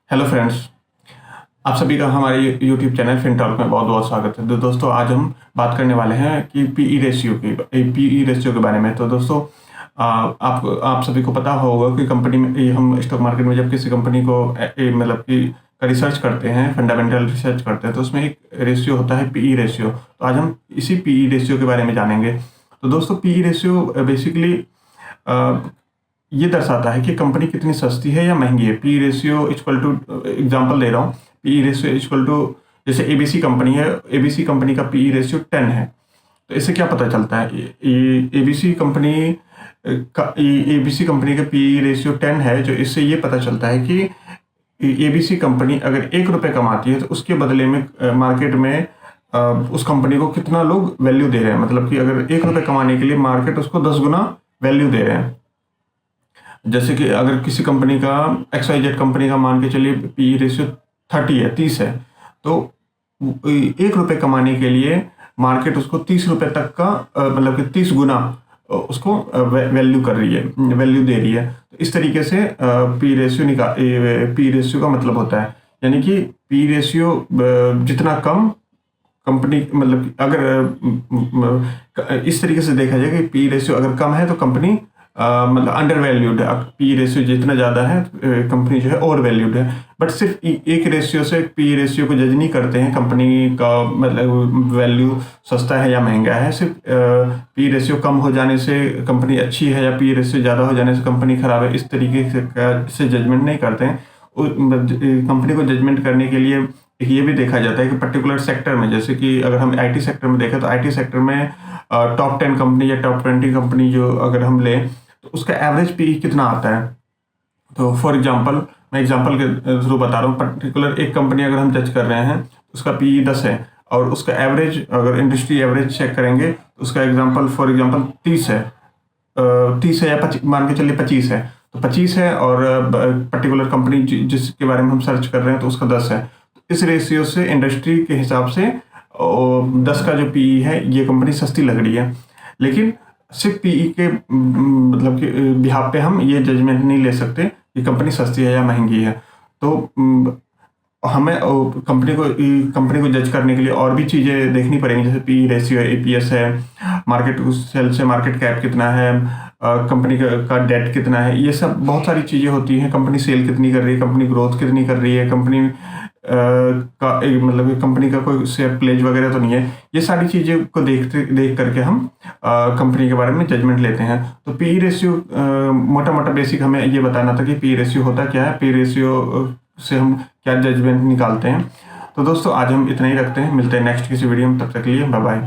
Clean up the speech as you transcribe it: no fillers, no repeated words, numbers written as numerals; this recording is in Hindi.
हेलो फ्रेंड्स, आप सभी का हमारे यूट्यूब चैनल फिनटॉक में बहुत बहुत स्वागत है। तो दोस्तों आज हम बात करने वाले हैं कि पीई रेशियो के बारे में। तो दोस्तों आप सभी को पता होगा कि कंपनी में हम स्टॉक मार्केट में जब किसी कंपनी को मतलब कि का रिसर्च करते हैं, फंडामेंटल रिसर्च करते हैं, तो उसमें एक रेशियो होता है पीई रेशियो। तो आज हम इसी पीई रेशियो के बारे में जानेंगे। तो दोस्तों पीई रेशियो बेसिकली ये दर्शाता है कि कंपनी कितनी सस्ती है या महंगी है। P ratio equal to, example दे रहा हूँ, पी रेशियो इक्वल टू, जैसे एबीसी कंपनी है, एबीसी कंपनी का पी रेशियो 10 है। तो इससे क्या पता चलता है, एबीसी कंपनी का पी रेशियो 10 है, जो इससे ये पता चलता है कि एबीसी कंपनी अगर ₹1 कमाती है तो उसके बदले में मार्केट में उस कंपनी को कितना लोग वैल्यू दे रहे हैं। मतलब कि अगर ₹1 कमाने के लिए मार्केट उसको 10 गुना वैल्यू दे रहे हैं। जैसे कि अगर किसी कंपनी का XYZ कंपनी का मान के चलिए पी रेशियो 30 है, तो ₹1 कमाने के लिए मार्केट उसको ₹30 तक का मतलब कि 30 गुना उसको वैल्यू दे रही है। तो इस तरीके से पी रेशियो का मतलब होता है, यानी कि पी रेशियो जितना कम कंपनी, मतलब अगर इस तरीके से देखा जाए कि पी रेशियो अगर कम है तो कंपनी मतलब अंडर वैल्यूड है। पी रेशियो जितना ज़्यादा है कंपनी जो है ओवर वैल्यूड है। बट सिर्फ एक रेशियो से पी रेशियो को जज नहीं करते हैं कंपनी का, मतलब वैल्यू सस्ता है या महंगा है। सिर्फ पी रेशियो कम हो जाने से कंपनी अच्छी है या पी रेशियो ज़्यादा हो जाने से कंपनी खराब है, इस तरीके से जजमेंट नहीं करते हैं। कंपनी को जजमेंट करने के लिए ये भी देखा जाता है कि पर्टिकुलर सेक्टर में, जैसे कि अगर हम आईटी सेक्टर में देखें तो आईटी सेक्टर में टॉप 10 कंपनी या टॉप 20 कंपनी जो अगर हम लें तो उसका एवरेज पी कितना आता है। तो फॉर एग्जांपल, मैं एग्जांपल के थ्रू बता रहा हूँ, पर्टिकुलर एक कंपनी अगर हम जज कर रहे हैं उसका पी 10 है और उसका एवरेज, अगर इंडस्ट्री एवरेज चेक करेंगे तो उसका फॉर एग्जांपल 30 है, 30 है या मान के चलिए 25 है। तो 25 है और पर्टिकुलर कंपनी जिसके बारे में हम सर्च कर रहे हैं तो उसका 10 है। तो इस रेशियो से इंडस्ट्री के हिसाब से 10 का जो पी है ये कंपनी सस्ती लग रही है। लेकिन सिर्फ पीई के मतलब कि बिहाफ पे हम ये जजमेंट नहीं ले सकते कि कंपनी सस्ती है या महंगी है। तो हमें कंपनी को जज करने के लिए और भी चीज़ें देखनी पड़ेंगी, जैसे पी रेशियो है, एपीएस है, मार्केट सेल से मार्केट कैप कितना है, कंपनी का डेट कितना है, ये सब बहुत सारी चीज़ें होती हैं। कंपनी सेल कितनी कर रही है, कंपनी ग्रोथ कितनी कर रही है, कंपनी मतलब कंपनी का कोई शेयर प्लेज वगैरह तो नहीं है। ये सारी चीज़ें को देख करके हम कंपनी के बारे में जजमेंट लेते हैं। तो पी रेशियो मोटा मोटा बेसिक हमें ये बताना था कि पी रेशियो होता क्या है, पी रेशियो से हम क्या जजमेंट निकालते हैं। तो दोस्तों आज हम इतना ही रखते हैं, मिलते हैं नेक्स्ट किसी वीडियो में, तब तक के लिए बाय बाय।